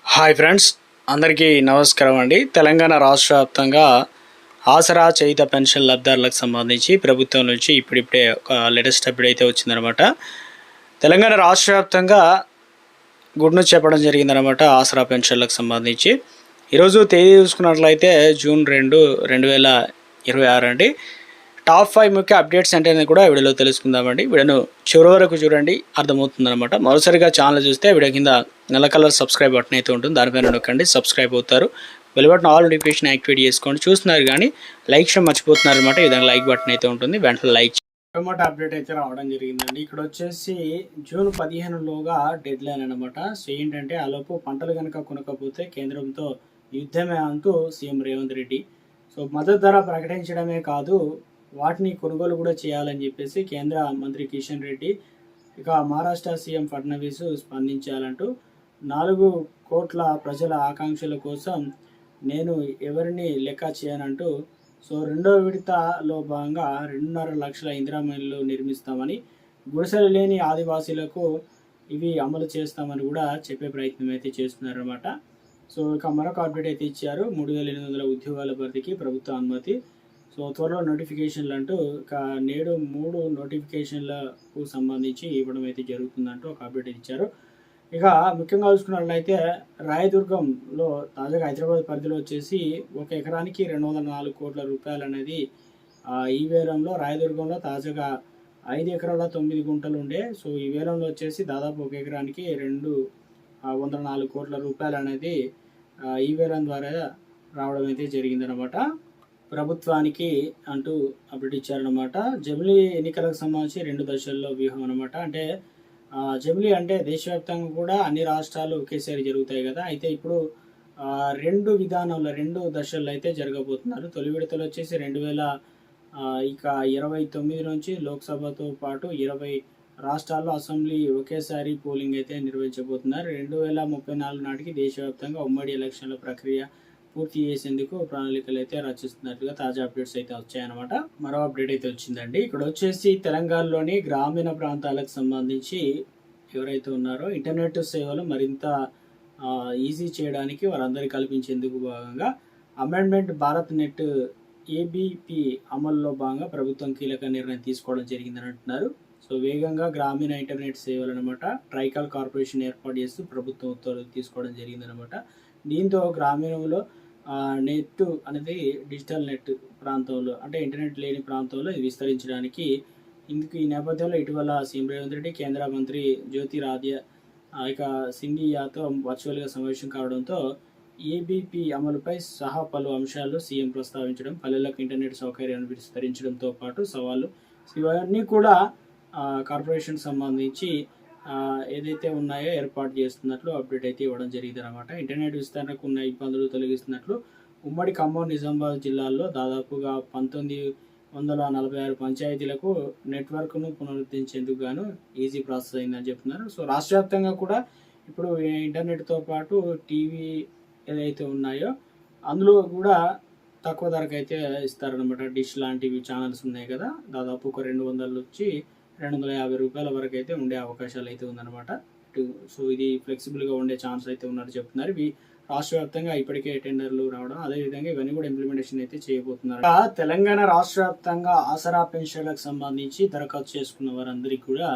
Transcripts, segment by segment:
Hi friends, అందరికీ నమస్కారం అండి. తెలంగాణ రాష్ట్ర వ్యాప్తంగా ఆసరా చేయుత పెన్షన్ లబ్ధిదారులకు సంబంధించి ప్రభుత్వం నుంచి ఇప్పుడిప్పుడే ఒక లేటెస్ట్ అప్డేట్ అయితే వచ్చిందనమాట. తెలంగాణ రాష్ట్ర వ్యాప్తంగా గుడ్ న్యూస్ చెప్పడం జరిగిందనమాట. ఆసరా పెన్షన్లకు సంబంధించి ఈరోజు తేదీ చూసుకున్నట్లయితే జూన్ 2, 2026 అండి. టాప్ 5 ముఖ్య అప్డేట్స్ అంటే కూడా వీడియోలో తెలుసుకుందామండి. వీడియోను చివరి వరకు చూడండి, అర్థమవుతుందన్నమాట. మరోసారిగా ఛానల్ చూస్తే వీడియో కింద నల్ల కలర్ సబ్స్క్రైబ్ బటన్ అయితే ఉంటుంది, దానిపైన నొక్కండి, సబ్స్క్రైబ్ అవుతారు. Bell button all notification activate చేసుకోండి. చూస్తున్నారు కానీ లైక్ చేయడం మర్చిపోతున్నారు అనమాట. ఈ విధంగా లైక్ బటన్ అయితే ఉంటుంది, వెంటనే లైక్ అనమాట. అప్డేట్ అయితే రావడం జరిగిందండి. ఇక్కడ వచ్చేసి జూన్ 15లోగా డెడ్ లైన్ అనమాట. సో ఏంటంటే ఆలోపు పంటలు కనుక కొనకపోతే కేంద్రంతో యుద్ధమే అంటూ సీఎం రేవంత్ రెడ్డి సో మద్దతు ధర ప్రకటించడమే కాదు, వాటిని కొనుగోలు కూడా చేయాలని చెప్పేసి కేంద్ర మంత్రి కిషన్ రెడ్డి, ఇక మహారాష్ట్ర సీఎం ఫడ్నవీస్ స్పందించాలంటూ 4 కోట్ల ప్రజల ఆకాంక్షల కోసం నేను ఎవరిని లెక్క చేయనంటూ సో రెండో విడతలో భాగంగా 2.5 లక్షల ఇందిరామిల్లు నిర్మిస్తామని, గుడిసెలు లేని ఆదివాసీలకు ఇవి అమలు చేస్తామని కూడా చెప్పే ప్రయత్నం అయితే చేస్తున్నారన్నమాట. సో ఇక మరొక అప్డేట్ అయితే ఇచ్చారు. 3,800 ఉద్యోగాల భర్తీకి ప్రభుత్వ అనుమతి. సో త్వరలో నోటిఫికేషన్లు అంటూ ఇక నేడు 3 నోటిఫికేషన్లకు సంబంధించి ఇవ్వడం అయితే జరుగుతుందంటూ ఒక అప్డేట్ ఇచ్చారు. ఇక ముఖ్యంగా చూసుకున్నట్లయితే రాయదుర్గంలో తాజాగా హైదరాబాద్ పరిధిలో వచ్చేసి 1 ఎకరానికి 204 కోట్ల రూపాయలు అనేది ఈ వేలంలో రాయదుర్గంలో తాజాగా 5 ఎకరాల 9 గుంటలు ఉండే. సో ఈ వేలంలో వచ్చేసి దాదాపు 1 ఎకరానికి 204 కోట్ల రూపాయలు అనేది ఈ వేలం ద్వారా రావడం అయితే జరిగిందనమాట ప్రభుత్వానికి అంటూ అప్డేట్ ఇచ్చారనమాట. జమిలీ ఎన్నికలకు సంబంధించి 2 దశల్లో వ్యూహం అనమాట. అంటే జమిలీ అంటే దేశవ్యాప్తంగా కూడా అన్ని రాష్ట్రాలు ఒకేసారి జరుగుతాయి కదా. అయితే ఇప్పుడు 2 విధానంలో 2 దశల్లో అయితే జరగబోతున్నారు. తొలి విడతలు వచ్చేసి 2029 నుంచి లోక్సభతో పాటు 20 రాష్ట్రాల్లో అసెంబ్లీ ఒకేసారి పోలింగ్ అయితే నిర్వహించబోతున్నారు. 2034 నాటికి దేశవ్యాప్తంగా ఉమ్మడి ఎలక్షన్ల ప్రక్రియ పూర్తి చేసేందుకు ప్రణాళికలు అయితే రచిస్తున్నట్టుగా తాజా అప్డేట్స్ అయితే వచ్చాయన్నమాట. మరో అప్డేట్ అయితే వచ్చిందండి. ఇక్కడ వచ్చేసి తెలంగాణలోని గ్రామీణ ప్రాంతాలకు సంబంధించి ఎవరైతే ఉన్నారో ఇంటర్నెట్ సేవలు మరింత ఈజీ చేయడానికి వారందరికీ కల్పించేందుకు భాగంగా అమెండ్మెంట్ భారత్ నెట్ ఏబిపి అమలులో భాగంగా ప్రభుత్వం కీలక నిర్ణయం తీసుకోవడం జరిగిందని అంటున్నారు. సో వేగంగా గ్రామీణ ఇంటర్నెట్ సేవలు అనమాట ట్రైకాల్ కార్పొరేషన్ ఏర్పాటు చేస్తూ ప్రభుత్వం ఉత్తర్వులు తీసుకోవడం జరిగిందనమాట. దీంతో గ్రామీణంలో నెట్ అనేది డిజిటల్ నెట్ ప్రాంతంలో అంటే ఇంటర్నెట్ లేని ప్రాంతంలో ఇది విస్తరించడానికి ఇందుకు ఈ నేపథ్యంలో ఇటీవల సీఎం రేవంత్ రెడ్డి కేంద్ర మంత్రి జ్యోతిరాదిత్య ఇక సింధియాతో వర్చువల్గా సమావేశం కావడంతో ఏబిపి అమలుపై సహా పలు అంశాలు సీఎం ప్రస్తావించడం, పల్లెలకు ఇంటర్నెట్ సౌకర్యాన్ని విస్తరించడంతో పాటు సవాళ్ళు ఇవన్నీ కూడా కార్పొరేషన్ సంబంధించి ఏదైతే ఉన్నాయో ఏర్పాటు చేస్తున్నట్లు అప్డేట్ అయితే ఇవ్వడం జరిగింది అనమాట. ఇంటర్నెట్ విస్తరణకు ఉన్న ఇబ్బందులు తొలగిస్తున్నట్లు ఉమ్మడి ఖమ్మం, నిజామాబాద్ జిల్లాల్లో దాదాపుగా 1946 పంచాయతీలకు నెట్వర్క్ను పునరుద్ధరించేందుకు గాను ఈజీ ప్రాసెస్ అయిందని చెప్తున్నారు. సో రాష్ట్ర వ్యాప్తంగా కూడా ఇప్పుడు ఇంటర్నెట్తో పాటు టీవీ ఏదైతే ఉన్నాయో అందులో కూడా తక్కువ ధరకు అయితే ఇస్తారనమాట. డిష్ లాంటివి ఛానల్స్ ఉన్నాయి కదా, దాదాపు ఒక 200 నుంచి 250 రూపాయల వరకు అయితే ఉండే అవకాశాలు అయితే ఉందన్నమాట. సో ఇది ఫ్లెక్సిబుల్గా ఉండే ఛాన్స్ అయితే ఉన్నట్టు చెప్తున్నారు. ఇవి రాష్ట్ర వ్యాప్తంగా ఇప్పటికే టెండర్లు రావడం, అదేవిధంగా ఇవన్నీ కూడా ఇంప్లిమెంటేషన్ అయితే చేయబోతున్నారు. తెలంగాణ రాష్ట్ర వ్యాప్తంగా ఆసరా పెన్షన్లకు సంబంధించి దరఖాస్తు చేసుకున్న వారందరికీ కూడా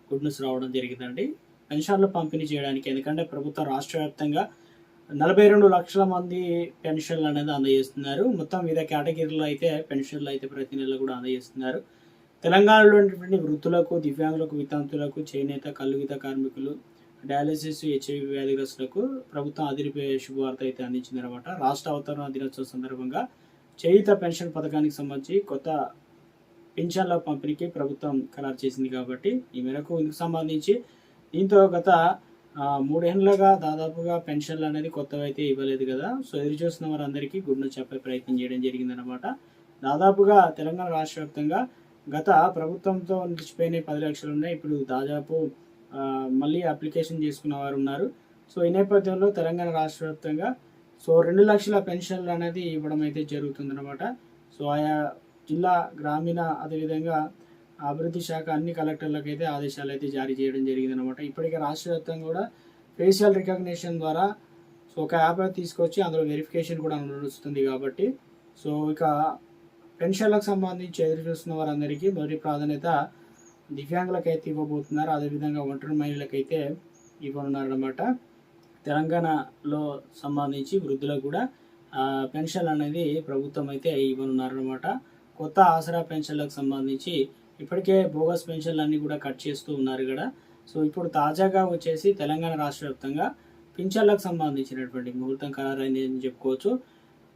గుడ్ న్యూస్ రావడం జరిగిందండి. పెన్షన్లు పంపిణీ చేయడానికి, ఎందుకంటే ప్రభుత్వం రాష్ట్ర వ్యాప్తంగా 42 లక్షల మంది పెన్షన్లు అనేది అందజేస్తున్నారు. మొత్తం వివిధ కేటగిరీలో అయితే పెన్షన్లు అయితే ప్రతి నెల కూడా అందజేస్తున్నారు. తెలంగాణలో ఉన్నటువంటి వృద్ధులకు, దివ్యాంగులకు, వితంతులకు, చేనేత, కల్లుగీత కార్మికులు, డయాలసిస్, హెచ్ఐవి వ్యాధిగ్రస్తులకు ప్రభుత్వం అదిరిపే శుభవార్త అయితే అందించిందనమాట. రాష్ట్ర అవతరణ దినోత్సవం సందర్భంగా చేయుత పెన్షన్ పథకానికి సంబంధించి కొత్త పెన్షన్ల పంపిణీకి ప్రభుత్వం ఖరారు చేసింది కాబట్టి ఈ మేరకు ఇందుకు సంబంధించి దీంతో గత 3 ఏళ్ళుగా దాదాపుగా పెన్షన్లు అనేది కొత్తగా అయితే ఇవ్వలేదు కదా. సో ఎదురు చూస్తున్న వారందరికీ గుడ్ న్యూస్ చెప్పే ప్రయత్నం చేయడం జరిగిందనమాట. దాదాపుగా తెలంగాణ రాష్ట్ర వ్యాప్తంగా గత ప్రభుత్వంతో నిలిచిపోయిన 10 లక్షలు ఉన్నాయి. ఇప్పుడు దాదాపు మళ్ళీ అప్లికేషన్ చేసుకున్న వారు ఉన్నారు. సో ఈ నేపథ్యంలో తెలంగాణ రాష్ట్ర వ్యాప్తంగా సో 2 లక్షల పెన్షన్లు అనేది ఇవ్వడం అయితే జరుగుతుందన్నమాట. సో ఆయా జిల్లా, గ్రామీణ, అదేవిధంగా అభివృద్ధి శాఖ అన్ని కలెక్టర్లకు అయితే ఆదేశాలు అయితే జారీ చేయడం జరిగిందనమాట. ఇప్పటికే రాష్ట్ర వ్యాప్తంగా కూడా ఫేషియల్ రికగ్నిషన్ ద్వారా సో ఒక యాప్ అయితే తీసుకొచ్చి అందులో వెరిఫికేషన్ కూడా నడుస్తుంది కాబట్టి సో ఇక పెన్షన్లకు సంబంధించి ఎదురు చూస్తున్న వారందరికీ మొదటి ప్రాధాన్యత దివ్యాంగులకైతే ఇవ్వబోతున్నారు. అదేవిధంగా ఒంటరి మహిళలకైతే ఇవ్వనున్నారన్నమాట. తెలంగాణలో సంబంధించి వృద్ధులకు కూడా పెన్షన్ అనేది ప్రభుత్వం అయితే ఇవ్వనున్నారన్నమాట. కొత్త ఆసరా పెన్షన్లకు సంబంధించి ఇప్పటికే బోగస్ పెన్షన్లు అన్నీ కూడా కట్ చేస్తూ ఉన్నారు కదా. సో ఇప్పుడు తాజాగా వచ్చేసి తెలంగాణ రాష్ట్ర వ్యాప్తంగా పింఛన్లకు సంబంధించినటువంటి ముహూర్తం ఖరారైంది అని చెప్పుకోవచ్చు.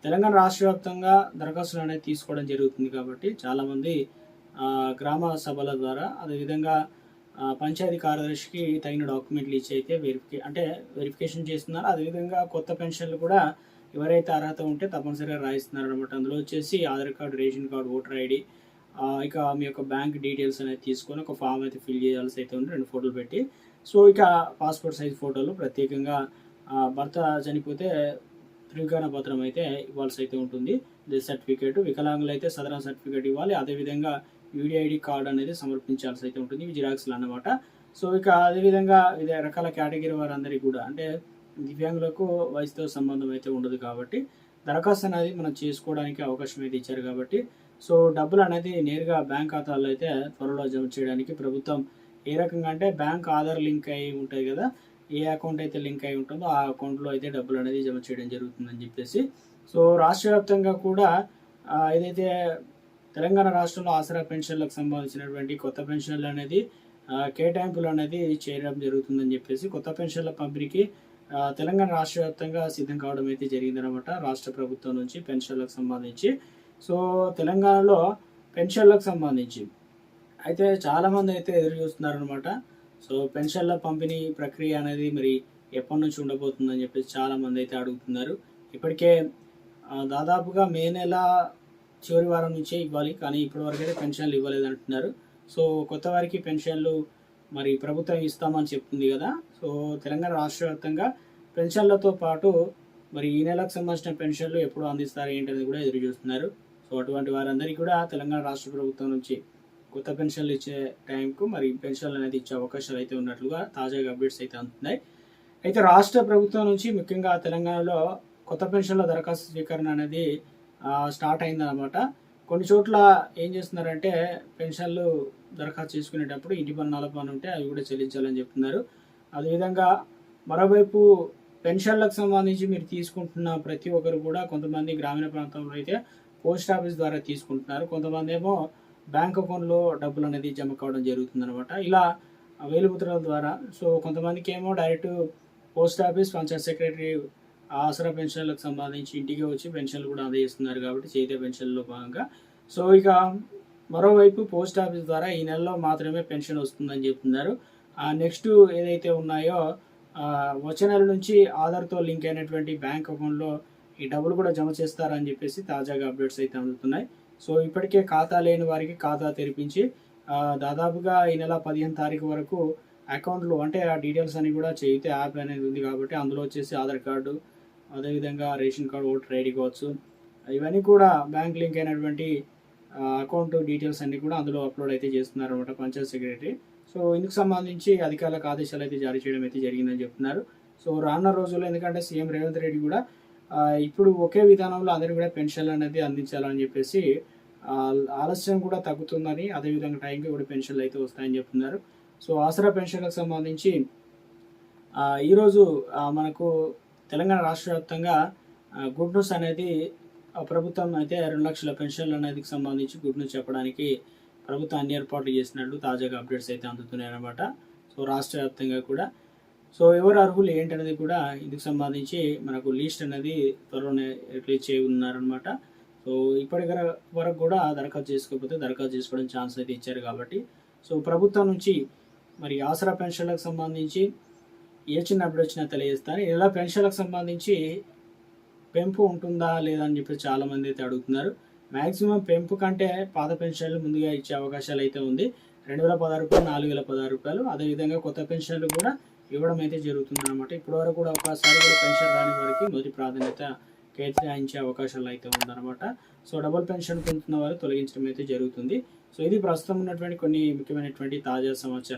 తెలంగాణ రాష్ట్ర వ్యాప్తంగా దరఖాస్తులు అనేది తీసుకోవడం జరుగుతుంది కాబట్టి చాలామంది గ్రామ సభల ద్వారా అదేవిధంగా పంచాయతీ కార్యదర్శికి తగిన డాక్యుమెంట్లు ఇచ్చి అయితే వెరిఫికేషన్ చేస్తున్నారు. అదేవిధంగా కొత్త పెన్షన్లు కూడా ఎవరైతే అర్హత ఉంటే తప్పనిసరిగా రాయిస్తున్నారు అనమాట. అందులో వచ్చేసి Aadhaar card, ration card, voter ID, ఇక మీ యొక్క బ్యాంక్ డీటెయిల్స్ అనేది తీసుకొని ఒక ఫామ్ అయితే ఫిల్ చేయాల్సి అయితే ఉంది, 2 ఫోటోలు పెట్టి. సో ఇక పాస్పోర్ట్ సైజ్ ఫోటోలు, ప్రత్యేకంగా భర్త చనిపోతే ధృవీకరణ పత్రం అయితే ఇవ్వాల్సి అయితే ఉంటుంది, డెత్ సర్టిఫికేట్. వికలాంగులు అయితే సదరన్ సర్టిఫికేట్ ఇవ్వాలి. అదేవిధంగా యూడిఐడి కార్డు అనేది సమర్పించాల్సి అయితే ఉంటుంది, ఇవి జిరాక్స్లు అన్నమాట. సో ఇక అదేవిధంగా వివిధ రకాల కేటగిరీ వారందరికీ కూడా అంటే దివ్యాంగులకు వయసుతో సంబంధం అయితే ఉండదు కాబట్టి దరఖాస్తు అనేది మనం చేసుకోవడానికి అవకాశం అయితే ఇచ్చారు కాబట్టి సో డబ్బులు అనేది నేరుగా బ్యాంక్ ఖాతాల్లో అయితే త్వరలో జమ చేయడానికి ప్రభుత్వం ఏ రకంగా అంటే బ్యాంక్ ఆధార్ లింక్ అయి ఉంటుంది కదా, ఏ అకౌంట్ అయితే లింక్ అయి ఉంటుందో ఆ అకౌంట్లో అయితే డబ్బులు అనేది జమ చేయడం జరుగుతుందని చెప్పేసి సో రాష్ట్ర వ్యాప్తంగా కూడా ఏదైతే తెలంగాణ రాష్ట్రంలో ఆసరా పెన్షన్లకు సంబంధించినటువంటి కొత్త పెన్షన్లు అనేది కేటాయింపులు అనేది చేయడం జరుగుతుందని చెప్పేసి కొత్త పెన్షన్ల పంపిణీకి తెలంగాణ రాష్ట్ర వ్యాప్తంగా సిద్ధం కావడం అయితే జరిగిందనమాట రాష్ట్ర ప్రభుత్వం నుంచి పెన్షన్లకు సంబంధించి. సో తెలంగాణలో పెన్షన్లకు సంబంధించి అయితే చాలామంది అయితే ఎదురు చూస్తున్నారనమాట. సో పెన్షన్ల పంపిణీ ప్రక్రియ అనేది మరి ఎప్పటి నుంచి ఉండబోతుందని చెప్పేసి చాలామంది అయితే అడుగుతున్నారు. ఇప్పటికే దాదాపుగా మే నెల చివరి వారం నుంచే ఇవ్వాలి, కానీ ఇప్పటివరకు అయితే పెన్షన్లు ఇవ్వలేదు అంటున్నారు. సో కొత్త వారికి పెన్షన్లు మరి ప్రభుత్వం ఇస్తామని చెప్తుంది కదా. సో తెలంగాణ రాష్ట్ర వ్యాప్తంగా పెన్షన్లతో పాటు మరి ఈ నెలకు సంబంధించిన పెన్షన్లు ఎప్పుడు అందిస్తారు ఏంటనేది కూడా ఎదురు చూస్తున్నారు. సో అటువంటి వారందరికీ కూడా తెలంగాణ రాష్ట్ర ప్రభుత్వం నుంచి కొత్త పెన్షన్లు ఇచ్చే టైంకు మరి పెన్షన్లు అనేది ఇచ్చే అవకాశాలు అయితే ఉన్నట్లుగా తాజాగా అప్డేట్స్ అయితే అందుతున్నాయి. అయితే రాష్ట్ర ప్రభుత్వం నుంచి ముఖ్యంగా తెలంగాణలో కొత్త పెన్షన్ల దరఖాస్తు స్వీకరణ అనేది స్టార్ట్ అయిందన్నమాట. కొన్ని చోట్ల ఏం చేస్తున్నారంటే పెన్షన్లు దరఖాస్తు చేసుకునేటప్పుడు ఇంటి పన్ను పన్ను ఉంటే అవి కూడా చెల్లించాలని చెప్తున్నారు. అదేవిధంగా మరోవైపు పెన్షన్లకు సంబంధించి మీరు తీసుకుంటున్న ప్రతి ఒక్కరు కూడా కొంతమంది గ్రామీణ ప్రాంతంలో అయితే పోస్ట్ ఆఫీస్ ద్వారా తీసుకుంటున్నారు, కొంతమంది ఏమో బ్యాంక్ అకౌంట్లో డబ్బులు అనేది జమ కావడం జరుగుతుందన్నమాట. ఇలా వేలిముద్రల ద్వారా. సో కొంతమందికి ఏమో direct post office, panchayat secretary Aasara పెన్షన్లకు సంబంధించి ఇంటికి వచ్చి పెన్షన్లు కూడా అందజేస్తున్నారు కాబట్టి చేతే పెన్షన్లో భాగంగా. సో ఇక మరోవైపు పోస్ట్ ఆఫీస్ ద్వారా ఈ నెలలో మాత్రమే పెన్షన్ వస్తుందని చెప్తున్నారు. నెక్స్ట్ ఏదైతే ఉన్నాయో వచ్చే నెల నుంచి ఆధార్తో లింక్ అయినటువంటి బ్యాంక్ అకౌంట్లో ఈ డబ్బులు కూడా జమ చేస్తారని చెప్పేసి తాజాగా అప్డేట్స్ అయితే అందుతున్నాయి. సో ఇప్పటికే ఖాతా లేని వారికి ఖాతా తెరిపించి దాదాపుగా ఈ నెల 15 తారీఖు వరకు అకౌంట్లు అంటే ఆ డీటెయిల్స్ అని కూడా చేయితే యాప్ అనేది ఉంది కాబట్టి అందులో వచ్చేసి ఆధార్ కార్డు, అదేవిధంగా రేషన్ కార్డు, ఓటర్ ఐడి కావచ్చు, ఇవన్నీ కూడా బ్యాంక్ లింక్ అయినటువంటి అకౌంట్ డీటెయిల్స్ అన్నీ కూడా అందులో అప్లోడ్ అయితే చేస్తున్నారు అనమాట పంచాయత్ సెక్రటరీ. సో ఇందుకు సంబంధించి అధికారులకు ఆదేశాలు అయితే జారీ చేయడం అయితే జరిగిందని చెప్తున్నారు. సో రానున్న రోజుల్లో ఎందుకంటే సీఎం రేవంత్ రెడ్డి కూడా ఇప్పుడు ఒకే విధానంలో అందరికీ కూడా పెన్షన్లు అనేది అందించాలని చెప్పేసి ఆలస్యం కూడా తగ్గుతుందని, అదేవిధంగా టైంకి కూడా పెన్షన్లు అయితే వస్తాయని చెప్తున్నారు. సో ఆసరా పెన్షన్లకు సంబంధించి ఈరోజు మనకు తెలంగాణ రాష్ట్ర వ్యాప్తంగా గుడ్ న్యూస్ అనేది ప్రభుత్వం అయితే 2 లక్షల పెన్షన్లు అనేది సంబంధించి గుడ్ న్యూస్ చెప్పడానికి ప్రభుత్వం అన్ని ఏర్పాట్లు చేసినట్లు తాజాగా అప్డేట్స్ అయితే అందుతున్నాయి అన్నమాట. సో రాష్ట్ర వ్యాప్తంగా కూడా సో ఎవరు అర్హులు ఏంటనేది కూడా ఇందుకు సంబంధించి మనకు లిస్ట్ అనేది త్వరలోనే రిలీజ్ చేయనున్నారనమాట. సో ఇప్పటి వరకు కూడా దరఖాస్తు చేసుకోకపోతే దరఖాస్తు చేసుకోవడం ఛాన్స్ అయితే ఇచ్చారు కాబట్టి సో ప్రభుత్వం నుంచి మరి ఆసరా పెన్షన్లకు సంబంధించి ఏ చిన్న అప్డేట్ వచ్చినా తెలియజేస్తాను. ఇలా పెన్షన్లకు సంబంధించి పెంపు ఉంటుందా లేదా అని చెప్పి చాలామంది అయితే అడుగుతున్నారు. మ్యాక్సిమం పెంపు కంటే పాత పెన్షన్లు ముందుగా ఇచ్చే అవకాశాలు అయితే ఉంది. 2016 రూపాయలు, 4016 రూపాయలు. అదేవిధంగా కొత్త పెన్షన్లు కూడా ఇవ్వడం అయితే జరుగుతుందన్నమాట. ఇప్పటివరకు కూడా ఒకసారి కూడా పెన్షన్ రాని వారికి మొదటి ప్రాధాన్యత కేటాయించే అవకాశాలు అయితే ఉందన్నమాట. సో డబుల్ పెన్షన్ పొందుతున్న వారు తొలగించడం అయితే జరుగుతుంది. సో ఇది ప్రస్తుతం ఉన్నటువంటి కొన్ని ముఖ్యమైనటువంటి తాజా సమాచారం.